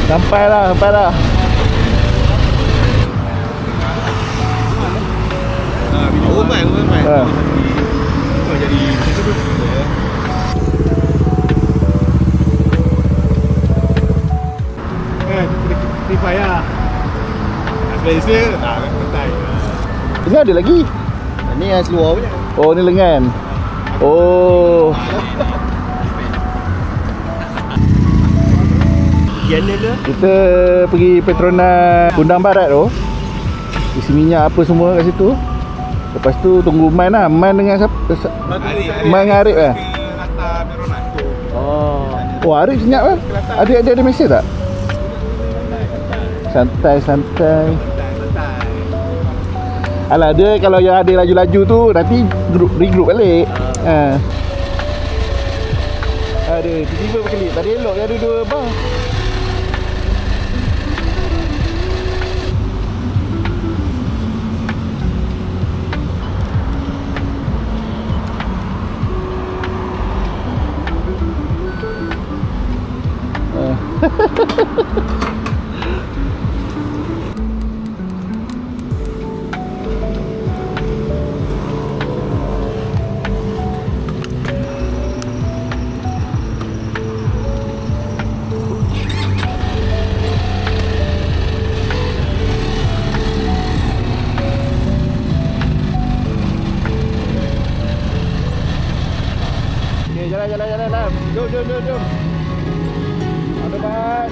Sampai dah. Rumah. Jadi Tifai lah. Malaysia pantai. Ini ada lagi. Ni yang seluar punya. Oh, ni lengan. Oh. Yana ke? Kita pergi Petronas Kundang Barat tu. Isi minyak apa semua kat situ. Lepas tu tunggu Man lah. Man dengan siapa? Man dengan Arif lah. Oh, Arif senyap lah. Ada mesej tak? Santai. Alah, dia kalau yang ada laju-laju tu nanti regroup balik. Ada tiba-tiba berkelip. Tadi elok yang ada dua bang. Jalan. Jom. Ada ban.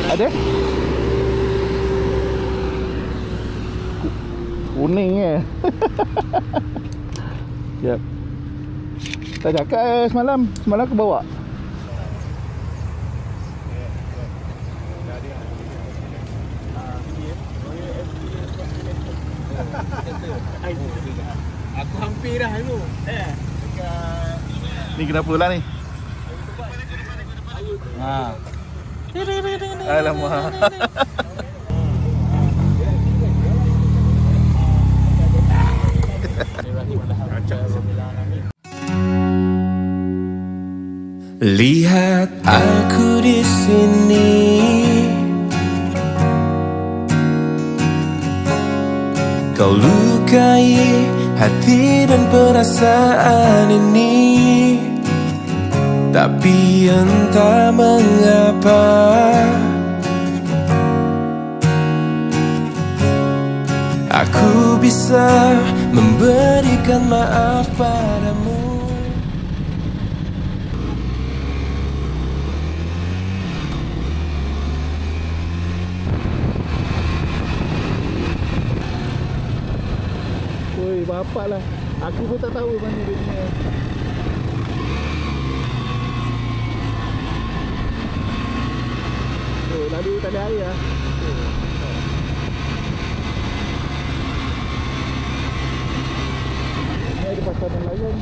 Ada? Kuning ke? Sekejap. Tak cakap semalam aku bawa. Aku hampir dah dulu. Ni kenapa lah ni? Alamak. Lihat aku di sini, kau lukai hati dan perasaan ini. Tapi entah mengapa aku bisa memberikan maaf padamu. Oi, bapak lah. Aku pun tak tahu mana dia punya. Oh, lalu tak ada air lah. Ini ada pasal nelayan.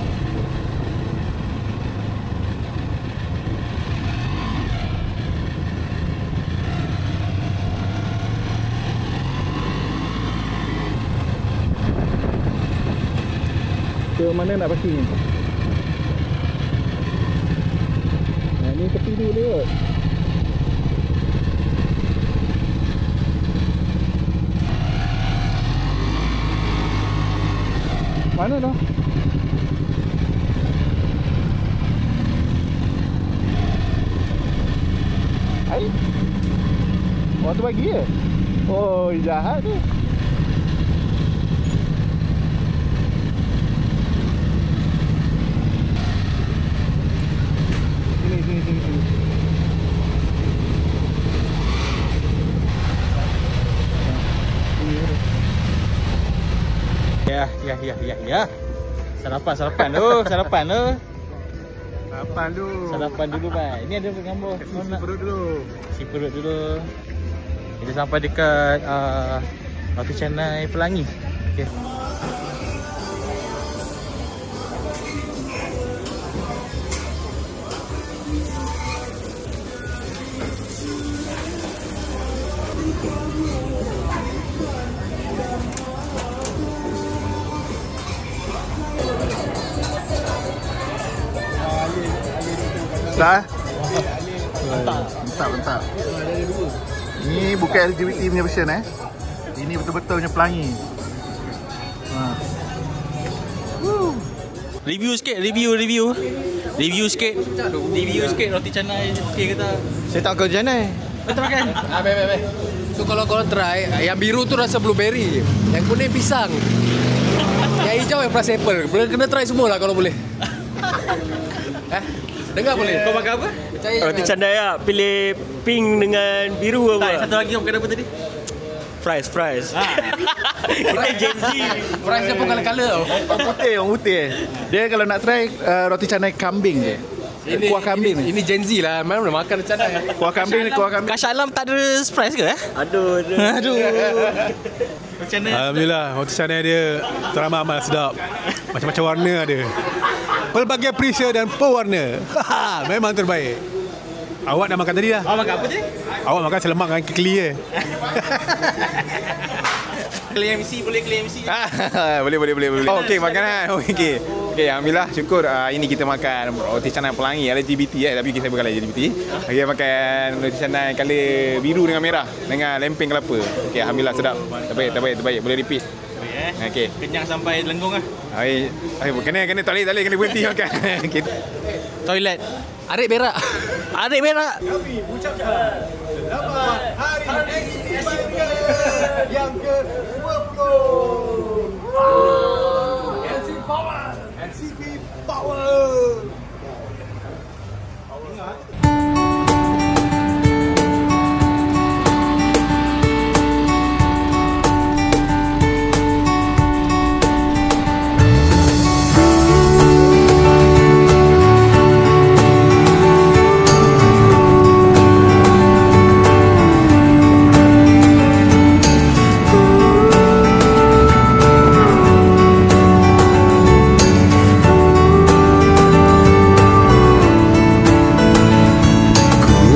Ke mana nak pasti ni? Ni tepi dulu dia. Mana dah? tu bagi je. Oh, jahat ni. Sini. Ya. Sarapan tu. Sarapan tu. Sarapan dulu, Bai. Ini ada gambar. Isi perut dulu. Isi perut dulu. Kita sampai dekat Roti Canai Pelangi. Okey. Dah? Bentar. Ini bukan LGBT punya version Ini betul-betul punya Pelangi. Review sikit roti canai. Okey ke tak? Saya tak kau janai. Betul kan? Baik. So kalau korang try, yang biru tu rasa blueberry, yang kuning pisang, yang hijau yang plus apple. Boleh kena try semua lah kalau boleh. Dengar boleh. Kau makan apa? Roti canai lah. Pilih pink dengan biru apa? Tak, satu lagi kau makan apa tadi? Fries. Kita Gen Z. Fries dia pun colour-colour tau. Orang putih. Dia kalau nak try roti canai kambing je. Kuah kambing ni. Ini Gen Z lah. Mana boleh makan canai. Kuah kambing. Kasih Alam tak ada surprise ke? Aduh. Macam mana? Alhamdulillah, roti canai dia teramat-amat sedap. Macam-macam warna ada. Pelbagai perisa dan pewarna. Memang terbaik. Awak dah makan tadi dah? Awak makan apa tadi? Awak makan selemak dengan kekeli je. Claim MC, boleh claim MC. Boleh. Okey, makanan. Okey, alhamdulillah syukur ini kita makan roti canai Pelangi LGBT tapi kita bukan LGBT. Okey, makan roti canai color biru dengan merah dengan lempeng kelapa. Okey, alhamdulillah sedap. Terbaik. Boleh repeat. Okey. Kenyang sampai lenggong ah. Kena toilet kena berhenti makan. Okey. Toilet. Arik berak. Kami ucapkan selamat Hari NCT yang ke-20. NCT Power.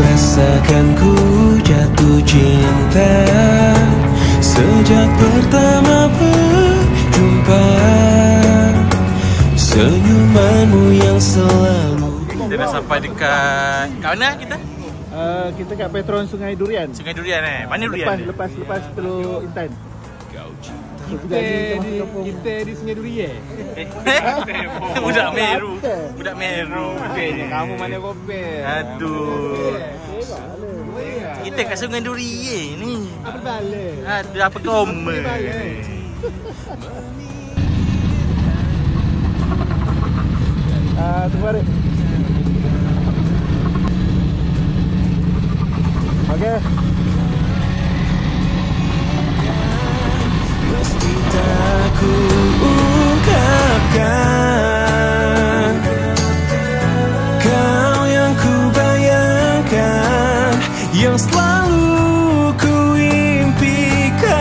Rasakan ku jatuh cinta sejak pertama berjumpa. Senyumanmu yang selalu. Kita dah sampai dekat mana kita? Kita kat Petron Sungai Durian. Sungai Durian Mana Durian? Lepas Teluk Intan. Kita di Sungai Durian. Budak Meru. Kamu mana kopel? Aduh. Kita kat Sungai Durian ni. Apa balik? Aduh, apa komen? Tunggu balik. Okey. Mesti tak ku ungkapkan kau yang ku bayangkan, yang selalu ku impikan.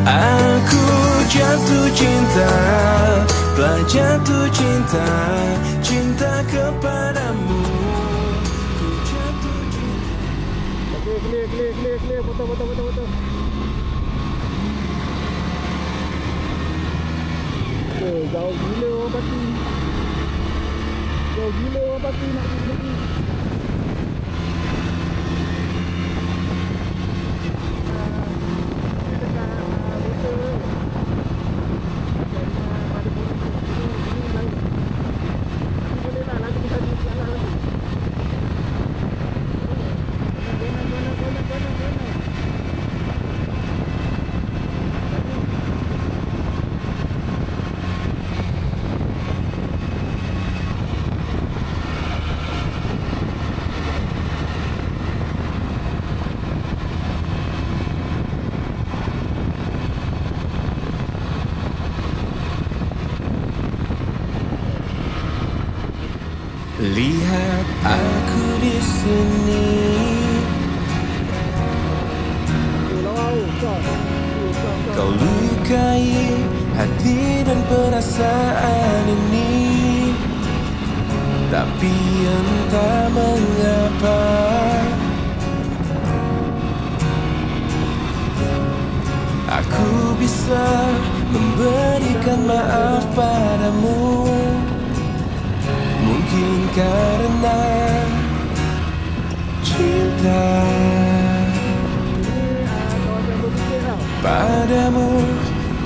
Aku jatuh cinta, telah jatuh cinta, cinta kepadamu. Ku jatuh cinta. Okey, clear. Foto. Jauh gila orang pati nak pergi. Mana. Lihat aku di sini. Kau lukai hati dan perasaan ini, tapi entah mengapa aku bisa memberikan maaf padamu. Mungkin karena cinta padamu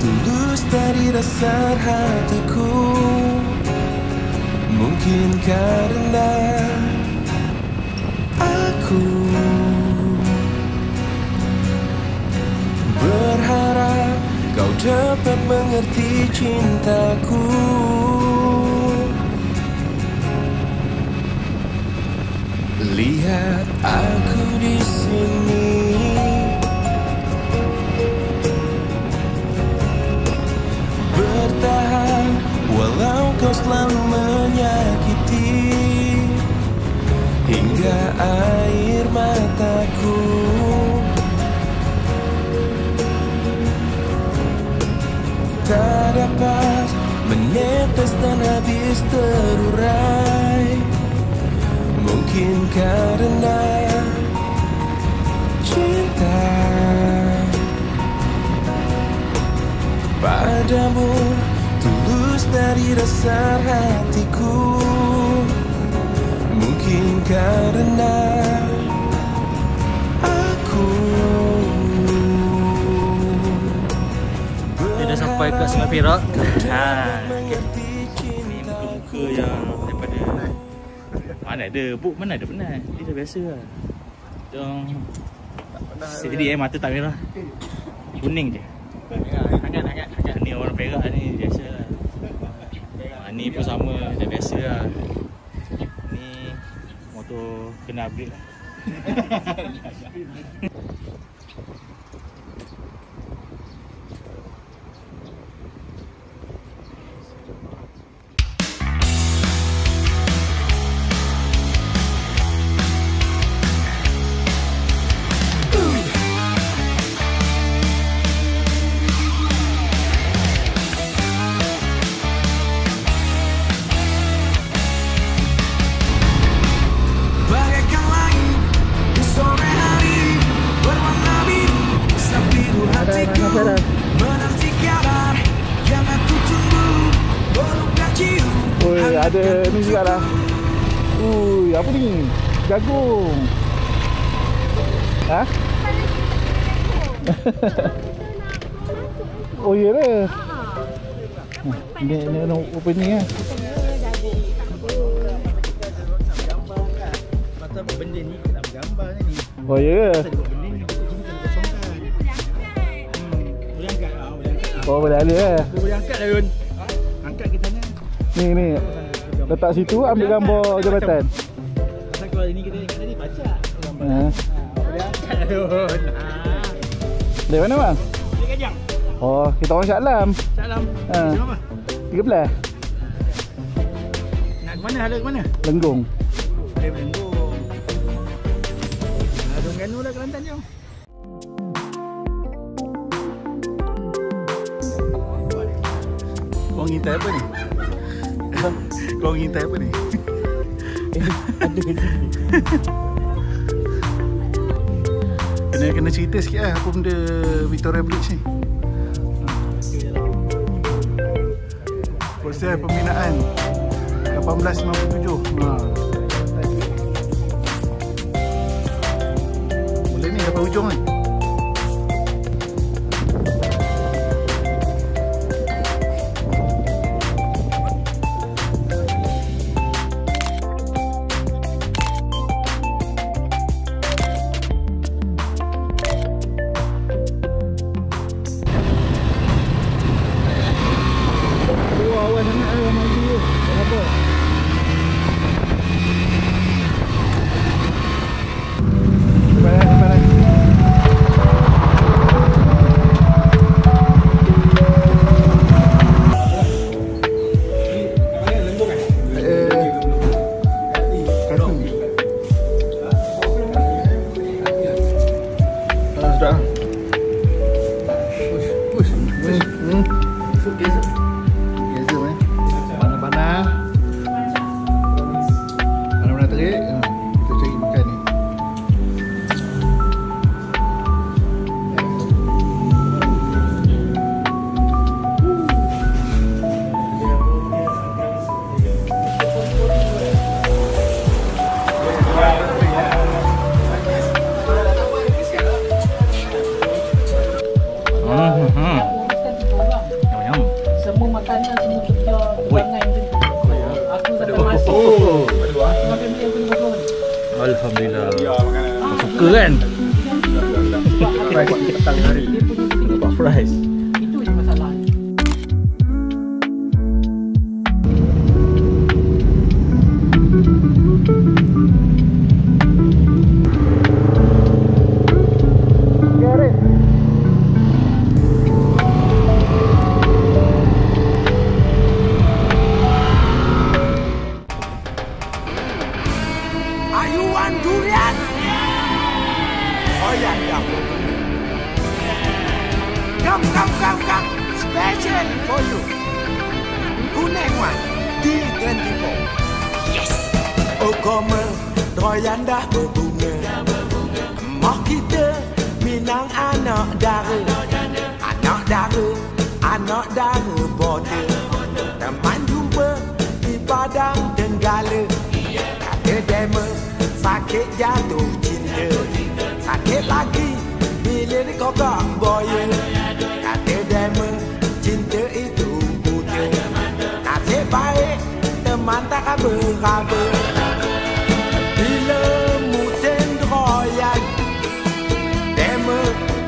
tulus dari dasar hatiku. Mungkin karena aku berharap kau dapat mengerti cintaku. Lihat aku di sini. Bertahan walau kau selalu menyakiti, hingga air mataku tak dapat menetes dan habis terurai. Mungkin karena cinta padamu tulus dari dasar hatiku. Mungkin karena aku. Dia dah sampai ke Sungai Perak. Ni muka-muka yang daripada mana ada buk, mana ada penat. Dia dah biasa lah. Jadi mata tak merah, kuning je. Hangat. Ni orang Perak ni biasa lah. Ni pun sama, dah biasa lah. Ni motor kena upgrade lah. Ada ni juga lah. Ui, apa ni? Jagung. Ha? Oh ya ke? Ni apa ni lah? Masa benda ni kita nak bergambar ni. Oh ya ke? Benda ni kita kosongkan. Boleh angkat lah. Oh boleh ada lah. Boleh angkat lah Yun. Angkat ke sana. Ni. Letak situ ambil gambar jabatan. Pasal kalau ini kita tadi baca gambar. Boleh angkat lah Yun. Dari mana bang? Dari Kajang. Oh, kita orang Shah Alam. Shah Alam. Jam apa? 13. Nak ke mana? Hala ke mana? Lenggong. Lenggong. Ada Terengganu dah Kelantan jom. Kau ngintai apa ni? Kau ngintai apa ni? Kena cerita sikit lah apa benda Victoria Bridge ni. Proses pembinaan 1857. Mula ni sampai hujung ni. terik. Kita cari makan ni. Semua makanan semua kerja kebangan tu. Aku tak masuk. Makan dia aku ni. Alhamdulillah. Suka kan? Petang hari. Dapat fries. Itu je masalah. Come. Special for you. Kuning one. D24. Yes. Oh, come. Royan dah berbunga. Mak kita Minang anak dara. Anak dara border. Teman jumpa di Padang Tenggala. Kata dema sakit jatuh cinta. Sakit lagi bila dikogak boya. Kata dema cinta itu buta. Nasib baik teman tak raba-raba. Bila musim royan dema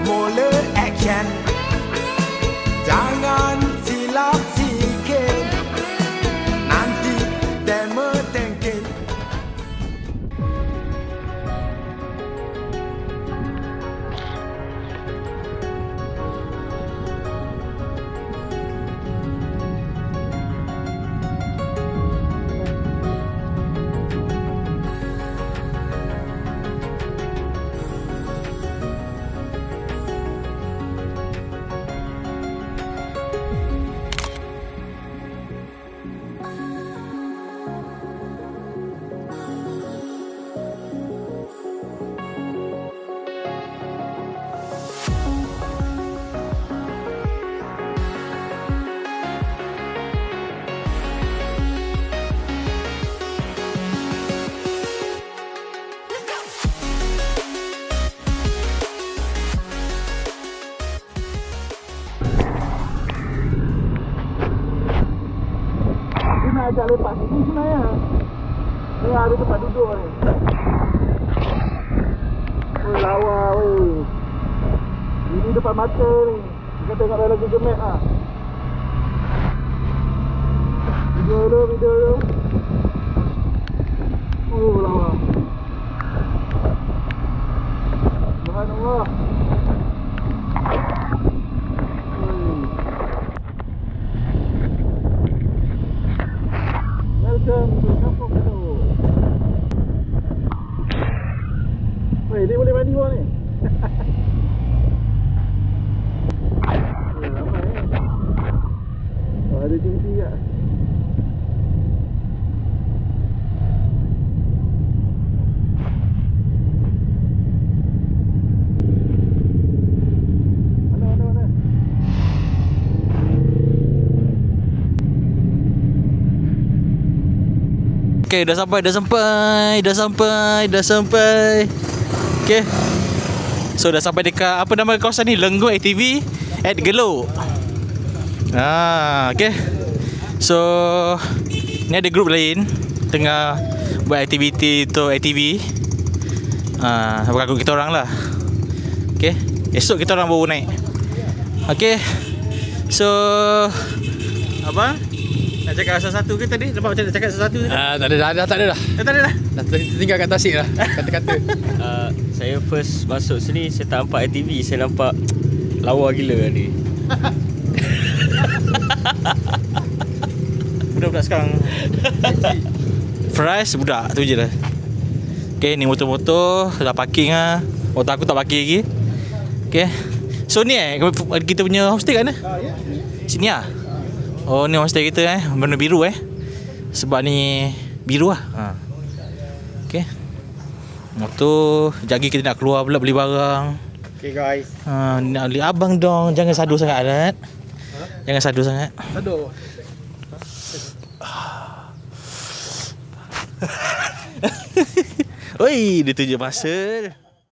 mula action. Jangan silap sikit. Nanti dema tengking. Ajak lepas sini sebenarnya. Ni ada tempat duduk ni. Oh, lawa weh. Ini depan mata ni. Kita tengok dalam Google Map lah. Video dulu. Oh, lawa. Subhanallah. Weh, dia boleh mandi bawah ni. Ramai ada TV kat. Mana? Okay, dah sampai. Okay. So dah sampai dekat apa nama kawasan ni? Lenggut ATV at Gelok. Okay. So ni ada grup lain tengah buat aktiviti untuk ATV. Bukan grup kita orang lah. Okay. Esok kita orang baru naik. Okay. So apa? Nak cakap satu ke tadi? Nampak macam nak cakap satu ke? Tak ada dah. Tak ada dah. Dah tinggal kat tasik lah kata-kata. Saya first masuk sini, saya tak nampak ATV, saya nampak lawa gila ni. Budak-budak sekarang Fries budak tu je lah. Okay, ni motor-motor dah parking lah. Motor aku tak parking lagi. Okay. So ni kita punya homestay kat mana? Sini lah. Oh, ni homestay kita warna biru sebab ni biru lah. Okay. Motor, sekejap lagi kita nak keluar pula beli barang. Okay guys. Nak beli abang dong, jangan sadu sangat Arat. Jangan sadu sangat. Sadu. Oi, dia tunjuk masa.